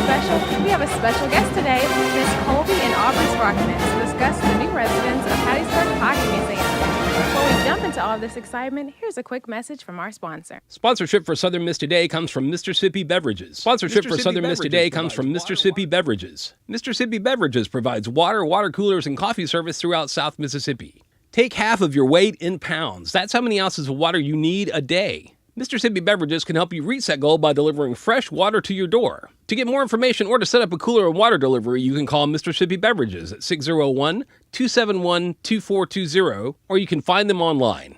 We have a special guest today, Miss Colby and Aubrey Sparkman, to discuss the new residents of Hattiesburg Hockey Museum. Before we jump into all this excitement, here's a quick message from our sponsor. Sponsorship for Southern Miss Today comes from Mississippi Beverages. Sponsorship for Southern Miss Today comes from Mississippi Beverages. Mississippi Beverages provides water coolers, and coffee service throughout South Mississippi. Take half of your weight in pounds. That's how many ounces of water you need a day. Mississippi Beverages can help you reach that goal by delivering fresh water to your door. To get more information or to set up a cooler and water delivery, you can call Mississippi Beverages at 601-271-2420, or you can find them online.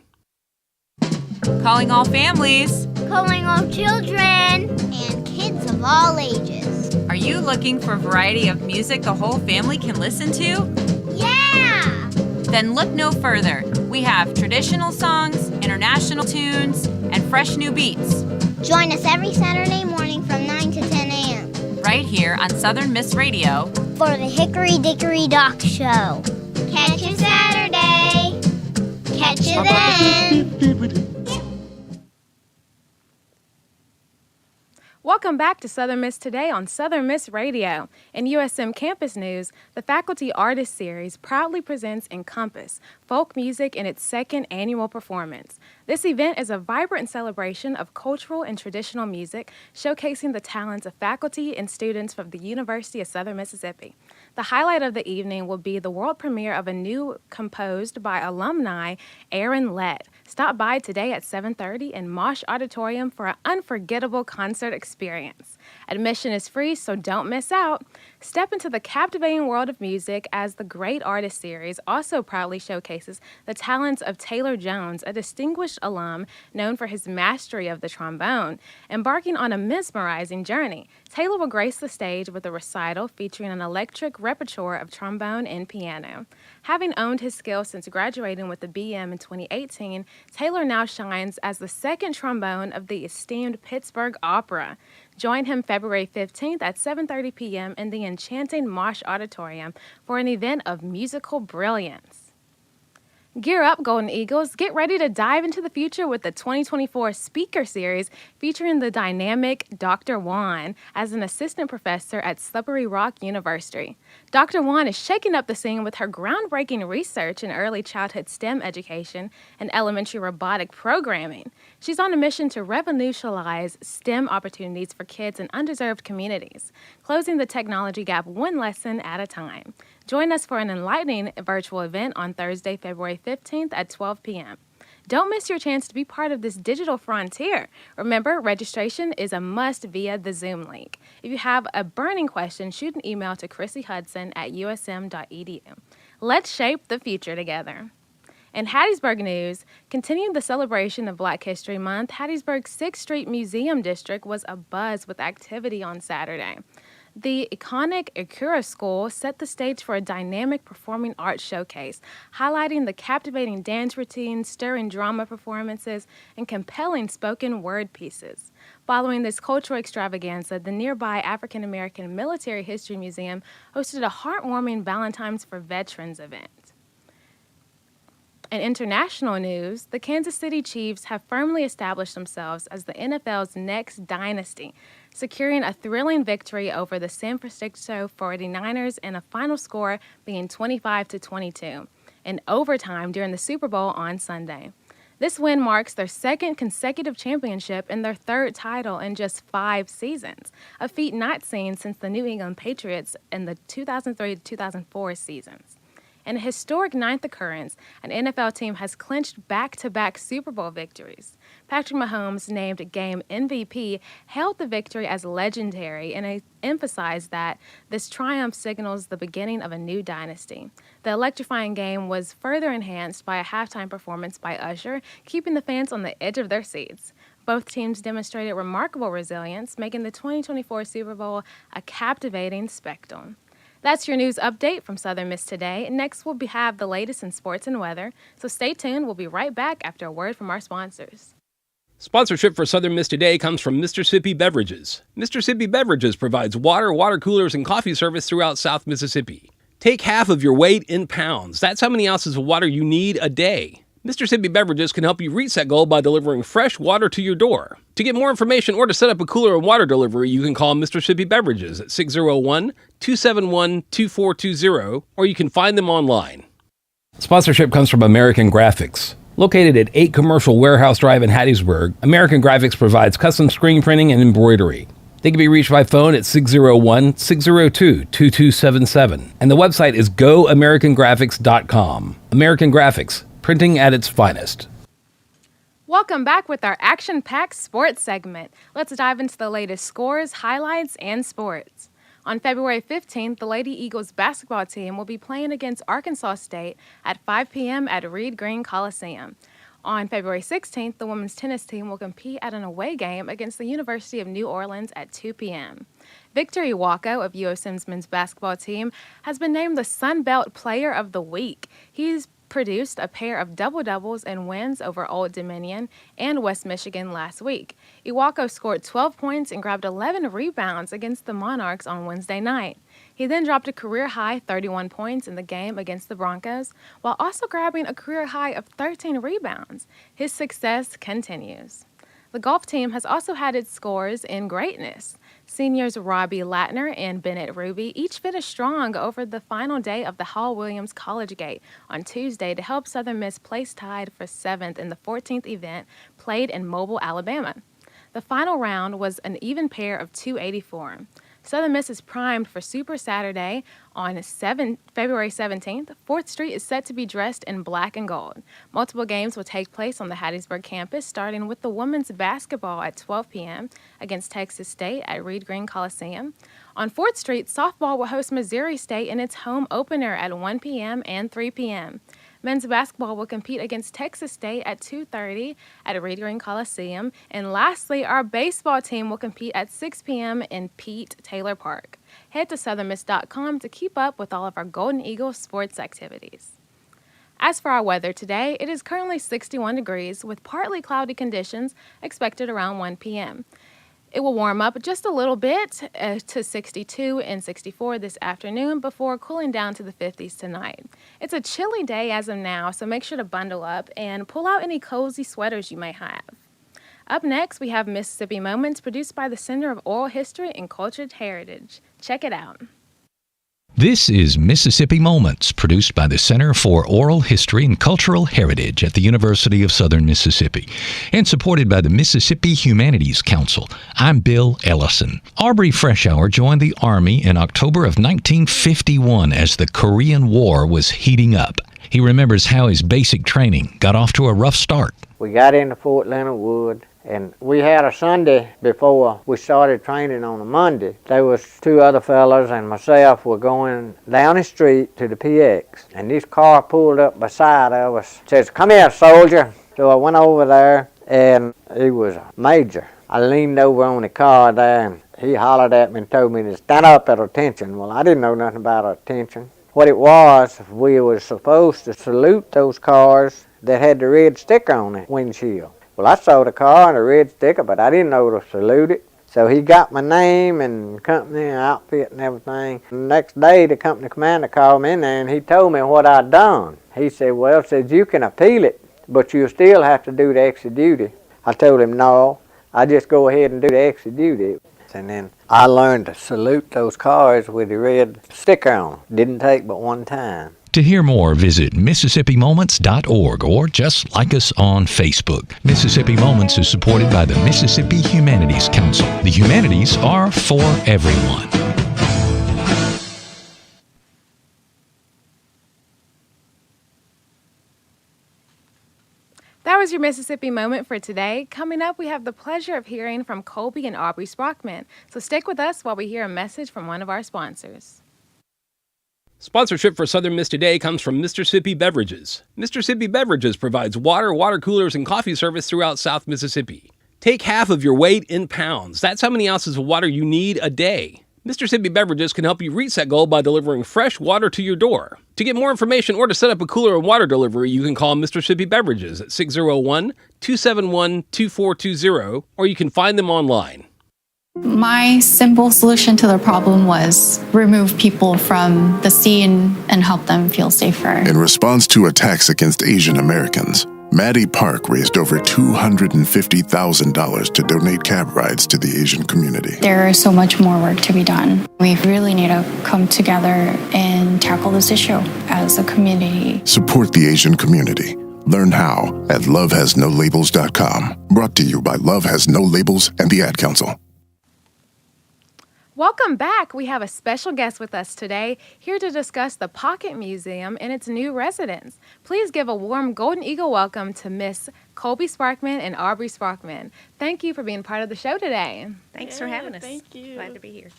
Calling all families. Calling all children. And kids of all ages. Are you looking for a variety of music the whole family can listen to? Yeah! Then look no further. We have traditional songs, international tunes, and fresh new beats. Join us every Saturday morning from 9 to 10 a.m. Right here on Southern Miss Radio for the Hickory Dickory Dock Show. Catch you Saturday. Catch you then. Welcome back to Southern Miss Today on Southern Miss Radio. In USM Campus News, the Faculty Artist Series proudly presents Encompass, folk music in its second annual performance. This event is a vibrant celebration of cultural and traditional music, showcasing the talents of faculty and students from the University of Southern Mississippi. The highlight of the evening will be the world premiere of a new composed by alumni Aaron Lett. Stop by today at 7:30 in Mosh Auditorium for an unforgettable concert experience. Admission is free, so don't miss out. Step into the captivating world of music as the Great Artist Series also proudly showcases the talents of Taylor Jones, a distinguished alum known for his mastery of the trombone. Embarking on a mesmerizing journey, Taylor will grace the stage with a recital featuring an electric repertoire of trombone and piano. Having owned his skill since graduating with the BM in 2018, Taylor now shines as the second trombone of the esteemed Pittsburgh Opera. Join him February 15th at 7:30 p.m. in the enchanting Mosh Auditorium for an event of musical brilliance. Gear up, Golden Eagles. Get ready to dive into the future with the 2024 Speaker Series featuring the dynamic Dr. Juan as an assistant professor at Slippery Rock University. Dr. Juan is shaking up the scene with her groundbreaking research in early childhood STEM education and elementary robotic programming. She's on a mission to revolutionize STEM opportunities for kids in underserved communities, closing the technology gap one lesson at a time. Join us for an enlightening virtual event on Thursday, February 15th at 12 p.m. Don't miss your chance to be part of this digital frontier. Remember, registration is a must via the Zoom link. If you have a burning question, shoot an email to chrissyhudson@usm.edu. Let's shape the future together. In Hattiesburg news, continuing the celebration of Black History Month, Hattiesburg's 6th Street Museum District was abuzz with activity on Saturday. The iconic Akura School set the stage for a dynamic performing arts showcase, highlighting the captivating dance routines, stirring drama performances, and compelling spoken word pieces. Following this cultural extravaganza, the nearby African American Military History Museum hosted a heartwarming Valentine's for Veterans event. In international news, the Kansas City Chiefs have firmly established themselves as the NFL's next dynasty, securing a thrilling victory over the San Francisco 49ers and a final score being 25-22 in overtime during the Super Bowl on Sunday. This win marks their second consecutive championship and their third title in just 5 seasons, a feat not seen since the New England Patriots in the 2003-2004 seasons. In a historic 9th occurrence, an NFL team has clinched back-to-back Super Bowl victories. Patrick Mahomes, named Game MVP, hailed the victory as legendary and emphasized that this triumph signals the beginning of a new dynasty. The electrifying game was further enhanced by a halftime performance by Usher, keeping the fans on the edge of their seats. Both teams demonstrated remarkable resilience, making the 2024 Super Bowl a captivating spectacle. That's your news update from Southern Miss Today. Next, we'll have the latest in sports and weather, so stay tuned. We'll be right back after a word from our sponsors. Sponsorship for Southern Miss Today comes from Mississippi Beverages. Mississippi Beverages provides water coolers, and coffee service throughout South Mississippi. Take half of your weight in pounds. That's how many ounces of water you need a day. Mississippi Beverages can help you reach that goal by delivering fresh water to your door. To get more information or to set up a cooler and water delivery, you can call Mississippi Beverages at 601-271-2420, or you can find them online. Sponsorship comes from American Graphics. Located at 8 Commercial Warehouse Drive in Hattiesburg, American Graphics provides custom screen printing and embroidery. They can be reached by phone at 601-602-2277, and the website is goamericangraphics.com. American Graphics, printing at its finest. Welcome back with our action-packed sports segment. Let's dive into the latest scores, highlights, and sports. On February 15th, the Lady Eagles basketball team will be playing against Arkansas State at 5 p.m. at Reed Green Coliseum. On February 16th, the women's tennis team will compete at an away game against the University of New Orleans at 2 p.m. Victory Wacko of USM's men's basketball team has been named the Sun Belt Player of the Week. He's produced a pair of double-doubles and wins over Old Dominion and West Michigan last week. Iwako scored 12 points and grabbed 11 rebounds against the Monarchs on Wednesday night. He then dropped a career-high 31 points in the game against the Broncos, while also grabbing a career high of 13 rebounds. His success continues. The golf team has also had its scores in greatness. Seniors Robbie Latner and Bennett Ruby each finished strong over the final day of the Hall-Williams College Gate on Tuesday to help Southern Miss place tied for 7th in the 14th event played in Mobile, Alabama. The final round was an even pair of 284. Southern Miss is primed for Super Saturday on February 17th. 4th Street is set to be dressed in black and gold. Multiple games will take place on the Hattiesburg campus, starting with the women's basketball at 12 p.m. against Texas State at Reed Green Coliseum. On 4th Street, softball will host Missouri State in its home opener at 1 p.m. and 3 p.m. Men's basketball will compete against Texas State at 2:30 at Reed Green Coliseum. And lastly, our baseball team will compete at 6 p.m. in Pete Taylor Park. Head to southernmiss.com to keep up with all of our Golden Eagles sports activities. As for our weather today, it is currently 61 degrees with partly cloudy conditions expected around 1 p.m. It will warm up just a little bit to 62 and 64 this afternoon before cooling down to the 50s tonight. It's a chilly day as of now, so make sure to bundle up and pull out any cozy sweaters you may have. Up next, we have Mississippi Moments produced by the Center of Oral History and Cultural Heritage. Check it out. This is Mississippi Moments, produced by the Center for Oral History and Cultural Heritage at the University of Southern Mississippi, and supported by the Mississippi Humanities Council. I'm Bill Ellison. Aubrey Freshour joined the Army in October of 1951 as the Korean War was heating up. He remembers how his basic training got off to a rough start. We got into Fort Leonard Wood, and we had a Sunday before we started training on a Monday. There was 2 other fellas and myself were going down the street to the PX, and this car pulled up beside of us. Says, "Come here, soldier." So I went over there, and he was a major. I leaned over on the car there, and he hollered at me and told me to stand up at attention. Well, I didn't know nothing about attention. What it was, we were supposed to salute those cars that had the red sticker on the windshield. Well, I saw the car and the red sticker, but I didn't know to salute it. So he got my name and company and outfit and everything. The next day, the company commander called me in there, and he told me what I'd done. He said, "Well," said, "you can appeal it, but you still have to do the extra duty." I told him, "No, I just go ahead and do the extra duty." And then I learned to salute those cars with the red sticker on. Didn't take but one time. To hear more, visit MississippiMoments.org or just like us on Facebook. Mississippi Moments is supported by the Mississippi Humanities Council. The humanities are for everyone. That was your Mississippi Moment for today. Coming up, we have the pleasure of hearing from Colby and Aubrey Sprockman. So stick with us while we hear a message from one of our sponsors. Sponsorship for Southern Miss Today comes from Mississippi Beverages. Mississippi Beverages provides water, water coolers, and coffee service throughout South Mississippi. Take half of your weight in pounds. That's how many ounces of water you need a day. Mississippi Beverages can help you reach that goal by delivering fresh water to your door. To get more information or to set up a cooler and water delivery, you can call Mississippi Beverages at 601-271-2420, or you can find them online. My simple solution to the problem was remove people from the scene and help them feel safer. In response to attacks against Asian Americans, Maddie Park raised over $250,000 to donate cab rides to the Asian community. There is so much more work to be done. We really need to come together and tackle this issue as a community. Support the Asian community. Learn how at lovehasnolabels.com. Brought to you by Love Has No Labels and the Ad Council. Welcome back. We have a special guest with us today, here to discuss the Pocket Museum and its new residents. Please give a warm Golden Eagle welcome to Miss Colby Sparkman and Aubrey Sparkman. Thank you for being part of the show today. Thanks for having us. Thank you. Glad to be here.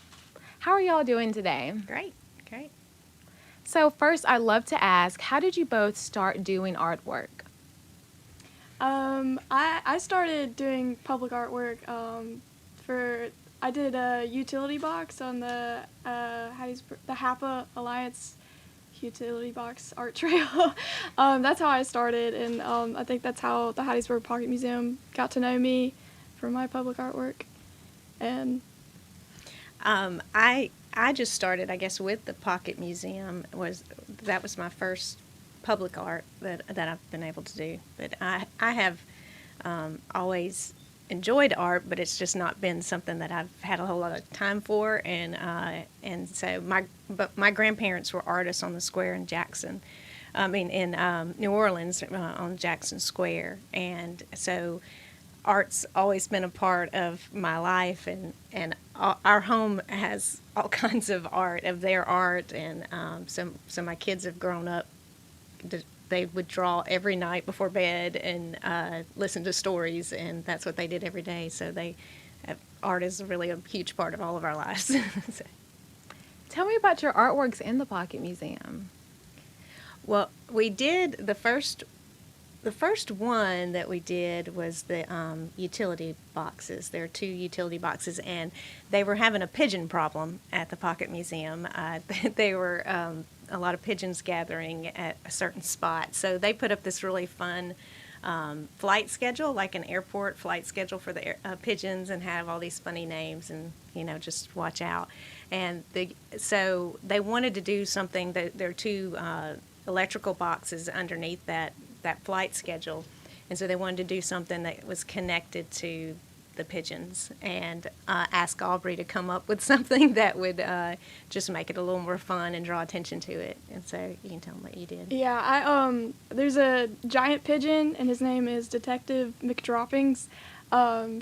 How are y'all doing today? Great. So first, I'd love to ask, how did you both start doing artwork? I started doing public artwork I did a utility box on the HAPA Alliance utility box art trail. That's how I started, and I think that's how the Hattiesburg Pocket Museum got to know me for my public artwork. And I just started, I guess, with the Pocket Museum. That was my first public art that I've been able to do. But I have always enjoyed art, but it's just not been something that I've had a whole lot of time for. And so my grandparents were artists on the square in New Orleans on Jackson Square, and so art's always been a part of my life, and our home has all kinds of art, of their art, and so my kids have grown up. They would draw every night before bed and listen to stories, and that's what they did every day. So art is really a huge part of all of our lives. So. Tell me about your artworks in the Pocket Museum. Well, we did the first one that we did was the utility boxes. There are 2 utility boxes, and they were having a pigeon problem at the Pocket Museum. They were a lot of pigeons gathering at a certain spot. So they put up this really fun flight schedule, like an airport flight schedule for the pigeons, and have all these funny names, and just watch out. And so they wanted to do something. There are 2 electrical boxes underneath that flight schedule, and so they wanted to do something that was connected to the pigeons, and ask Aubrey to come up with something that would just make it a little more fun and draw attention to it. And so you can tell them what you did. yeah, there's a giant pigeon, and his name is Detective McDroppings.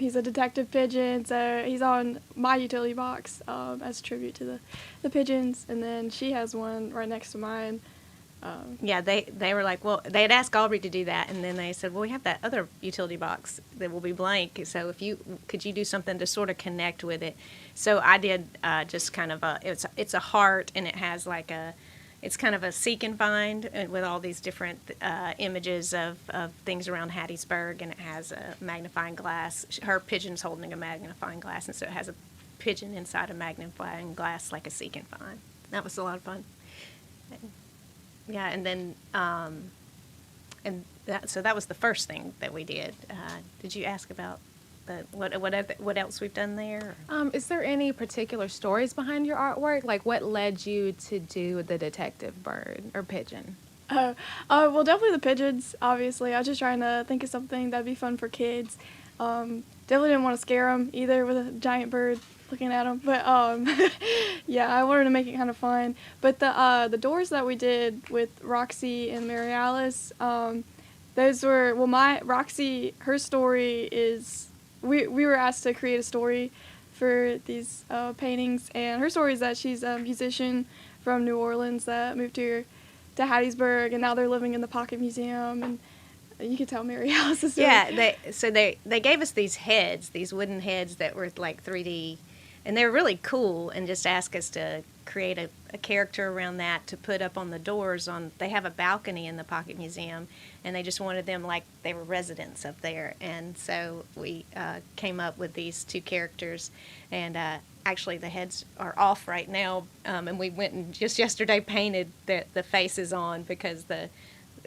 He's a detective pigeon, so he's on my utility box as a tribute to the pigeons, and then she has one right next to mine. Yeah, they were like, well, they had asked Aubrey to do that, and then they said, well, we have that other utility box that will be blank, so could you do something to sort of connect with it? So I did just kind of it's a heart, and it has it's kind of a seek and find with all these different images of things around Hattiesburg, and it has a magnifying glass. Her pigeon's holding a magnifying glass, and so it has a pigeon inside a magnifying glass like a seek and find. That was a lot of fun. Yeah, and then so that was the first thing that we did. Did you ask about what else we've done there? Is there any particular stories behind your artwork? Like, what led you to do the detective bird or pigeon? Well, definitely the pigeons, obviously. I was just trying to think of something that'd be fun for kids. Definitely didn't want to scare them either with a giant bird looking at them, but yeah, I wanted to make it kind of fun. But the doors that we did with Roxy and Mary Alice, those were, well, Roxy, her story is, we were asked to create a story for these paintings, and her story is that she's a musician from New Orleans that moved here to Hattiesburg, and now they're living in the Pocket Museum, and you could tell Mary Alice's story. Yeah, they gave us these heads, these wooden heads that were like 3D, and they were really cool, and just asked us to create a character around that to put up on the doors. They have a balcony in the Pocket Museum, and they just wanted them like they were residents up there. And so we came up with these 2 characters, and actually the heads are off right now, and we went and just yesterday painted the faces on, because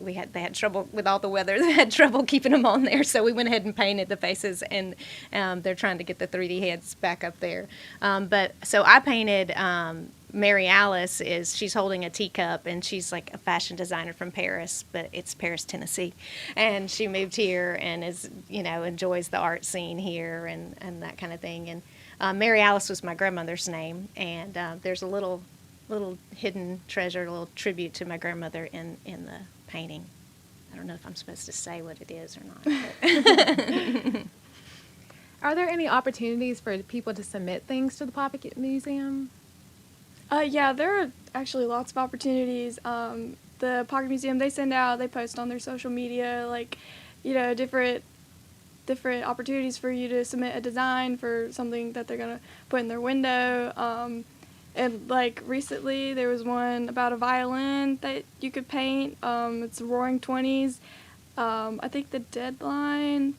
they had trouble with all the weather. They had trouble keeping them on there, so we went ahead and painted the faces, and they're trying to get the 3D heads back up there. But so I painted. Mary Alice she's holding a teacup, and she's like a fashion designer from Paris, but it's Paris, Tennessee, and she moved here and is enjoys the art scene here and that kind of thing. And Mary Alice was my grandmother's name, and there's a little hidden treasure, a little tribute to my grandmother in the painting. I don't know if I'm supposed to say what it is or not. Are there any opportunities for people to submit things to the Pocket Museum? Yeah, there are actually lots of opportunities. The Pocket Museum, they post on their social media, like, different opportunities for you to submit a design for something that they're going to put in their window. And, like, recently there was one about a violin that you could paint. It's Roaring Twenties. I think the deadline...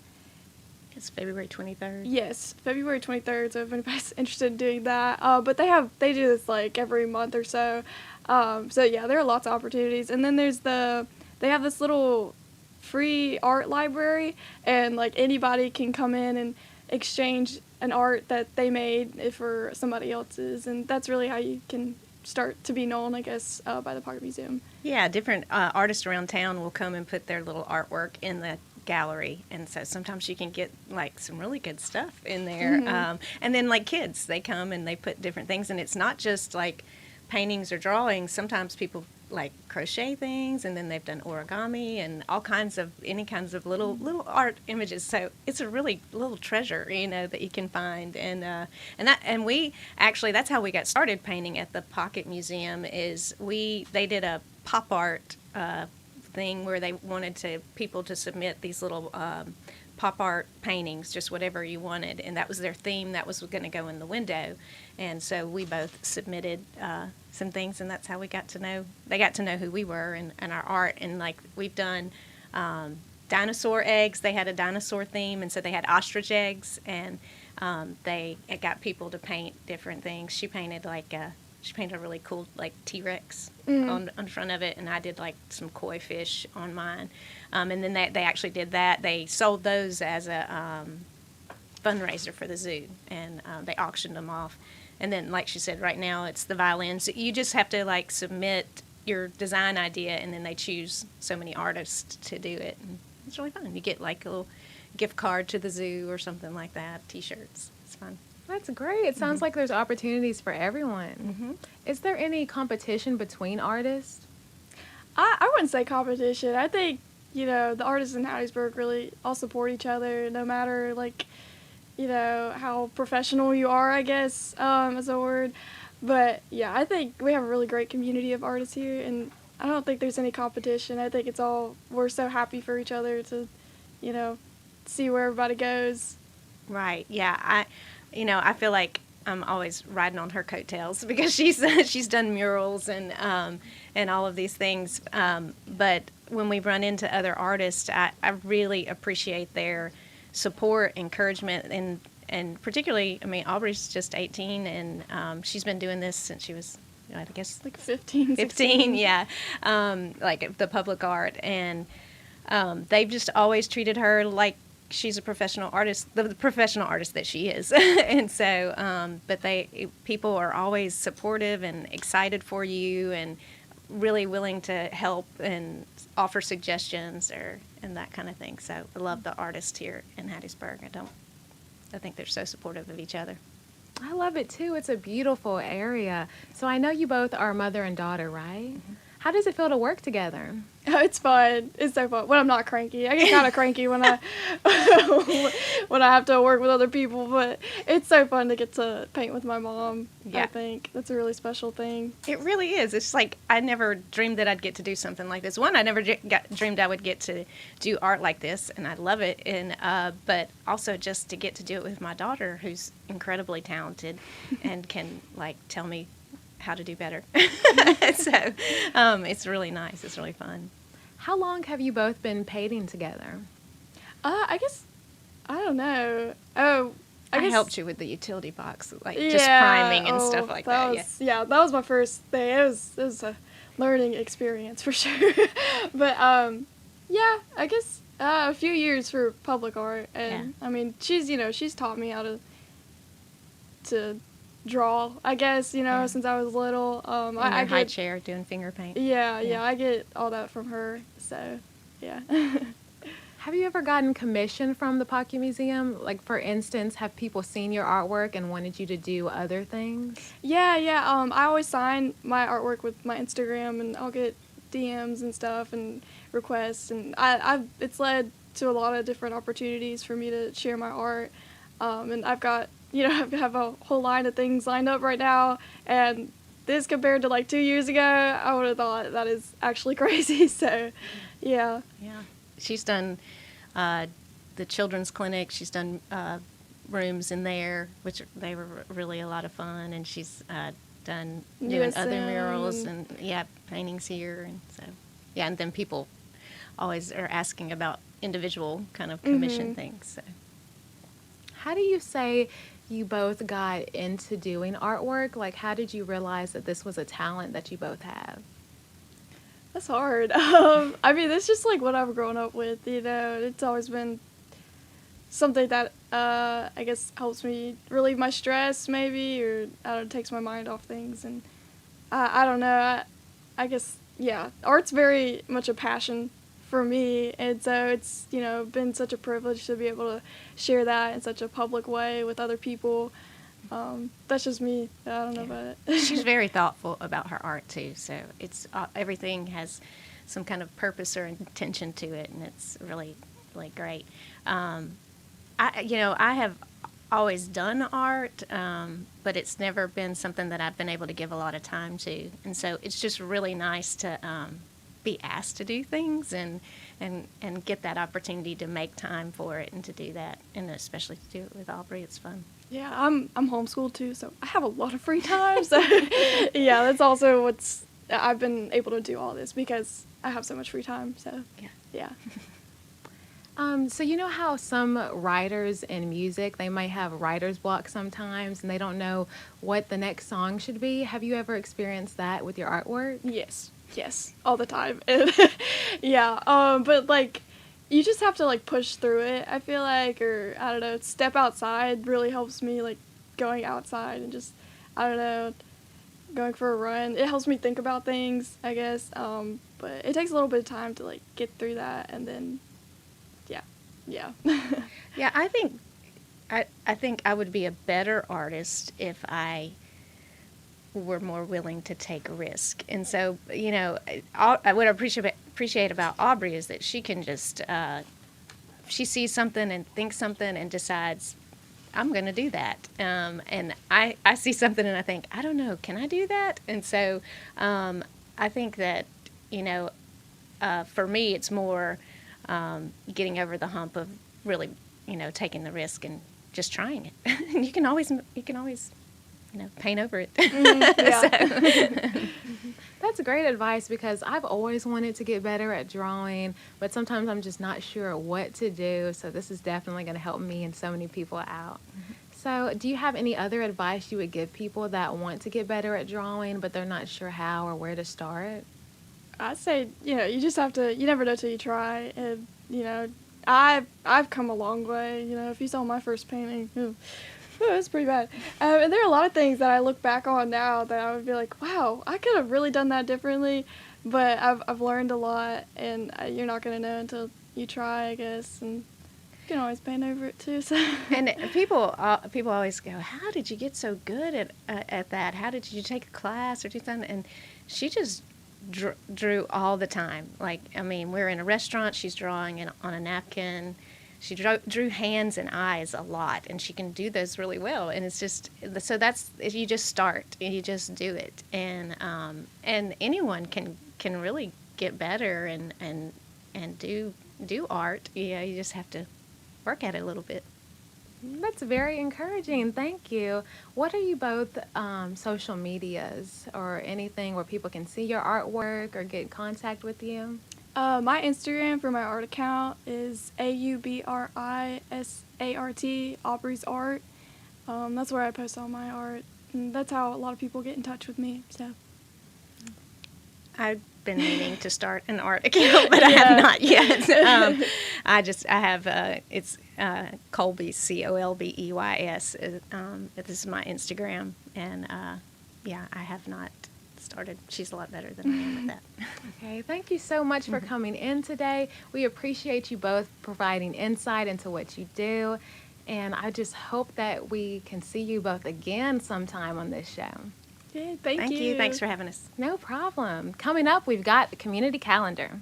It's February 23rd. Yes, February 23rd, so if anybody's interested in doing that. But they do this, like, every month or so. So, yeah, there are lots of opportunities. And then they have this little free art library, and, like, anybody can come in and exchange an art that they made for somebody else's. And that's really how you can start to be known, I guess, by the Pocket Museum. Yeah, different artists around town will come and put their little artwork in the gallery, and so sometimes you can get like some really good stuff in there. Mm-hmm. And then like kids, they come and they put different things, and it's not just like paintings or drawings. Sometimes people like crochet things, and then they've done origami and any kinds of little art images. So it's a really little treasure, that you can find. And we actually, that's how we got started painting at the Pocket Museum. They did a pop art thing where they wanted people to submit these little pop art paintings, just whatever you wanted, and that was their theme. That was going to go in the window, and so we both submitted some things, and that's how they got to know who we were and our art. And like we've done dinosaur eggs. They had a dinosaur theme, and so they had ostrich eggs, and it got people to paint different things. She painted a really cool like T-Rex on front of it, and I did like some koi fish on mine. And then they actually did that. They sold those as a fundraiser for the zoo, and they auctioned them off. And then, like she said, right now it's the violins. You just have to like submit your design idea, and then they choose so many artists to do it. And it's really fun. You get like a little gift card to the zoo or something like that, T-shirts. It's fun. That's great. It sounds like there's opportunities for everyone. Mm-hmm. Is there any competition between artists? I wouldn't say competition. I think, the artists in Hattiesburg really all support each other, no matter, like, how professional you are, I guess, is a word. But, yeah, I think we have a really great community of artists here, and I don't think there's any competition. I think we're so happy for each other to, see where everybody goes. Right, yeah. I feel like I'm always riding on her coattails because she's done murals and all of these things. But when we run into other artists, I really appreciate their support, encouragement, and particularly, Aubrey's just 18, and she's been doing this since she was, I guess, like 15, 16, yeah, like the public art, and they've just always treated her like she's a professional artist, the professional artist that she is. And so, but people are always supportive and excited for you and really willing to help and offer suggestions and that kind of thing. So I love the artists here in Hattiesburg. I think they're so supportive of each other. I love it too. It's a beautiful area. So I know you both are mother and daughter, right? Mm-hmm. How does it feel to work together? Oh, it's fun. It's so fun. When I'm not cranky. I get kind of cranky when I when I have to work with other people, but it's so fun to get to paint with my mom. Yeah. I think that's a really special thing. It really is. It's like I never dreamed that I'd get to do something like this. One, I never dreamed I would get to do art like this, and I love it. And but also just to get to do it with my daughter, who's incredibly talented and can like tell me how to do better. So it's really nice. It's really fun. How long have you both been painting together? I guess, I don't know. Oh, I helped you with the utility box, like just priming and stuff like that. Yeah, that was my first thing. It was a learning experience for sure. But yeah, I guess a few years for public art, and I mean, she's taught me how to draw, I guess, since I was little. I high chair doing finger paint. Yeah, I get all that from her. So, yeah. Have you ever gotten commission from the Pocket Museum? Like, for instance, have people seen your artwork and wanted you to do other things? Yeah. I always sign my artwork with my Instagram, and I'll get DMs and stuff and requests, and it's led to a lot of different opportunities for me to share my art. And I've got, I have a whole line of things lined up right now, and this compared to like 2 years ago, I would have thought that is actually crazy. So, yeah. Yeah. She's done the children's clinic. She's done rooms in there, which they were really a lot of fun. And she's done doing other murals and paintings here. And so, and then people always are asking about individual kind of commission things. So, how do you say you both got into doing artwork? Like, how did you realize that this was a talent that you both have? That's hard. I mean, it's just like what I've grown up with, It's always been something that I guess helps me relieve my stress, maybe, or takes my mind off things. And I don't know. I guess, art's very much a passion for me, and so it's been such a privilege to be able to share that in such a public way with other people. That's just me. I don't know about it. She's very thoughtful about her art too, so it's everything has some kind of purpose or intention to it, and it's really, really great. I have always done art, but it's never been something that I've been able to give a lot of time to, and so it's just really nice to be asked to do things and get that opportunity to make time for it and to do that, and especially to do it with Aubrey. It's fun. Yeah, I'm homeschooled too, so I have a lot of free time. So yeah, that's also what's I've been able to do all this because I have so much free time. So yeah. So you know how some writers in music, they might have writer's block sometimes and they don't know what the next song should be. Have you ever experienced that with your artwork? Yes, all the time. But like, you just have to like push through it, I feel like, or I don't know, step outside really helps me, like going outside and just, I don't know, going for a run. It helps me think about things, I guess. But it takes a little bit of time to like get through that, and then yeah. Yeah, I think I would be a better artist if I were more willing to take a risk. And so, what I appreciate about Aubrey is that she can just, she sees something and thinks something and decides, I'm going to do that. And I see something and I think, I don't know, can I do that? And so I think that, for me, it's more getting over the hump of really, taking the risk and just trying it. you can always paint over it. That's great advice, because I've always wanted to get better at drawing, but sometimes I'm just not sure what to do. So this is definitely going to help me and so many people out. So do you have any other advice you would give people that want to get better at drawing, but they're not sure how or where to start? I'd say, you just have to, you never know till you try. And, I've come a long way. If you saw my first painting, it's pretty bad. And there are a lot of things that I look back on now that I would be like, wow, I could have really done that differently. But I've learned a lot, and you're not going to know until you try, I guess. And you can always paint over it too. So. And people always go, how did you get so good at that? How did you take a class or do something? And she just drew all the time. Like, we're in a restaurant, she's drawing on a napkin. She drew hands and eyes a lot, and she can do those really well. And it's just, so that's, if you just start and you just do it, and anyone can really get better and do art. You just have to work at it a little bit. That's very encouraging. Thank you. What are you both social medias or anything where people can see your artwork or get in contact with you? My Instagram for my art account is AUBRISART, Aubrey's Art. That's where I post all my art, and that's how a lot of people get in touch with me. So, I've been meaning to start an art account, but I have not yet. I have, it's Colby's, COLBEYS. This is my Instagram, and I have not started. She's a lot better than I am at that. Okay, thank you so much for coming in today. We appreciate you both providing insight into what you do, and I just hope that we can see you both again sometime on this show. Yeah, thank you. Thanks for having us. No problem. Coming up, we've got the community calendar.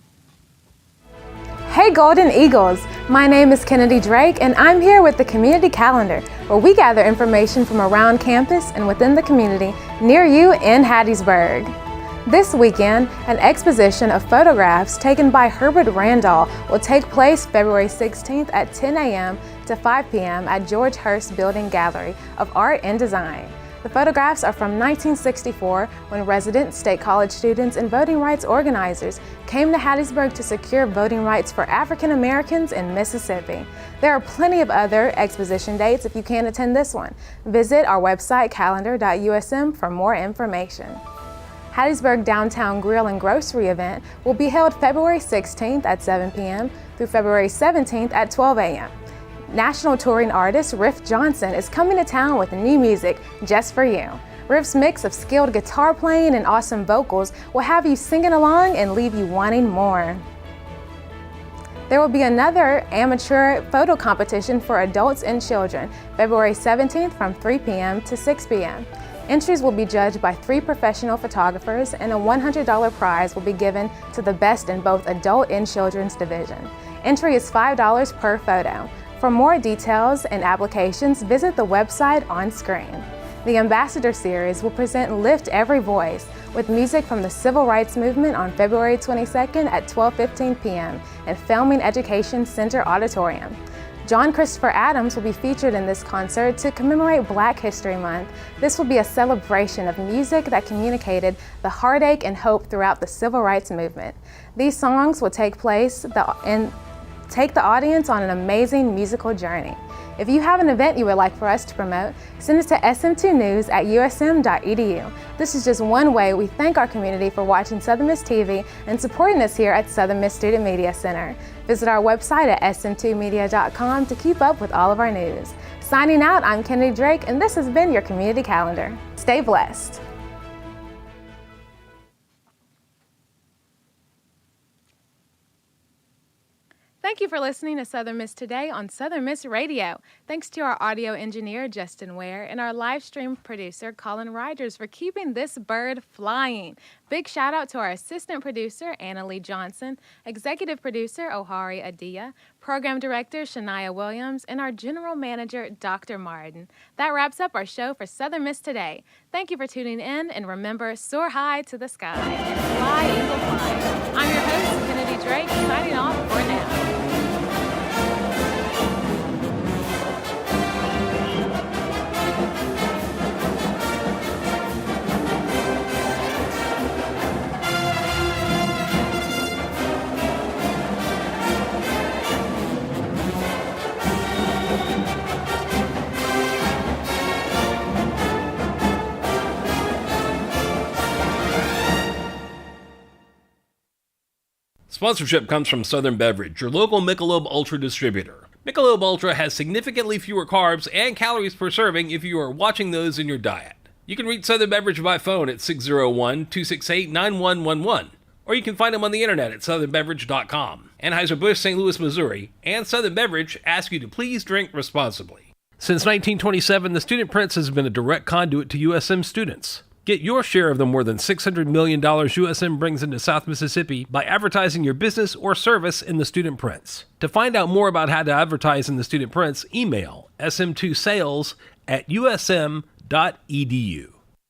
Hey Golden Eagles, my name is Kennedy Drake and I'm here with the Community Calendar, where we gather information from around campus and within the community near you in Hattiesburg. This weekend, an exposition of photographs taken by Herbert Randall will take place February 16th at 10 a.m. to 5 p.m. at George Hurst Building Gallery of Art and Design. The photographs are from 1964, when resident State College students and voting rights organizers came to Hattiesburg to secure voting rights for African Americans in Mississippi. There are plenty of other exposition dates if you can't attend this one. Visit our website calendar.usm for more information. Hattiesburg Downtown Grill and Grocery event will be held February 16th at 7 p.m. through February 17th at 12 a.m. National touring artist Riff Johnson is coming to town with new music just for you. Riff's mix of skilled guitar playing and awesome vocals will have you singing along and leave you wanting more. There will be another amateur photo competition for adults and children, February 17th from 3 p.m. to 6 p.m. Entries will be judged by 3 professional photographers, and a $100 prize will be given to the best in both adult and children's division. Entry is $5 per photo. For more details and applications, visit the website on screen. The Ambassador Series will present Lift Every Voice with music from the Civil Rights Movement on February 22nd at 12:15 p.m. in Filming Education Center Auditorium. John Christopher Adams will be featured in this concert to commemorate Black History Month. This will be a celebration of music that communicated the heartache and hope throughout the Civil Rights Movement. These songs will take the audience on an amazing musical journey. If you have an event you would like for us to promote, send it to sm2news@usm.edu. This is just one way we thank our community for watching Southern Miss TV and supporting us here at Southern Miss Student Media Center. Visit our website at sm2media.com to keep up with all of our news. Signing out, I'm Kennedy Drake, and this has been your Community Calendar. Stay blessed. Thank you for listening to Southern Miss Today on Southern Miss Radio. Thanks to our audio engineer, Justin Ware, and our live stream producer, Colin Rogers, for keeping this bird flying. Big shout out to our assistant producer, Anna Lee Johnson, executive producer, Ohari Adia, program director, Shania Williams, and our general manager, Dr. Martin. That wraps up our show for Southern Miss Today. Thank you for tuning in, and remember, soar high to the sky and fly, eagle fly. I'm your host, Kennedy Drake, signing off for now. Sponsorship comes from Southern Beverage, your local Michelob Ultra distributor. Michelob Ultra has significantly fewer carbs and calories per serving if you are watching those in your diet. You can reach Southern Beverage by phone at 601-268-9111, or you can find them on the internet at southernbeverage.com. Anheuser-Busch, St. Louis, Missouri, and Southern Beverage ask you to please drink responsibly. Since 1927, the Student Prince has been a direct conduit to USM students. Get your share of the more than $600 million USM brings into South Mississippi by advertising your business or service in the Student Prince. To find out more about how to advertise in the Student Prince, email sm2sales@usm.edu.